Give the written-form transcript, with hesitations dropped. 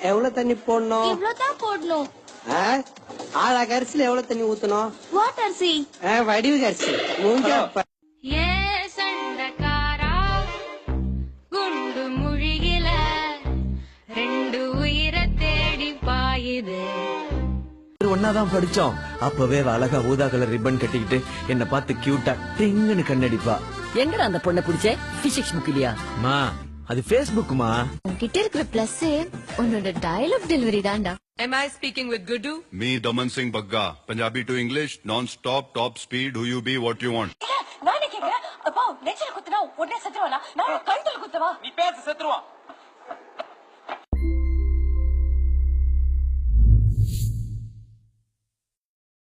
எவ்வளவு தண்ணி போடணும்? இவ்வளவுதான் போடணும். ஆளா அரிசியில எவ்வளவு தண்ணி ஊத்தணும்? வாட் அரிசி? வடிவு அரிசி. மூஞ்சா ஏ சண்டக்காரா குண்டு முழிகில ரெண்டு உயிரை தேடி பாயுது. ஒன்னாதான் படிச்சோம். அப்பவே அழகா ஊதா கலர் ரிப்பன் கட்டிக்கிட்டு என்ன பார்த்து கியூட்டா டிங்குன்னு கண்ணடிப்பா. எங்கடா அந்த பொண்ணை பிடிச்ச? பிசிக்ஸ் புக் இல்லையா? மா அது ஃபேஸ்புக்மா. உன்கிட்ட இருக்கிற பிளஸ் உன்னோட டயலாக் டெலிவரி தான்டா. Am I speaking with Gudu? Me, Daman Singh Bagga. Punjabi to English, non-stop, top speed. Who you be, what you want. நானே கேக்குறேன். அப்பா நெஞ்சில குத்துனா உடனே செத்துருவானா? நான் கழுத்துல குத்துவா? நீ பேச செத்துருவான்.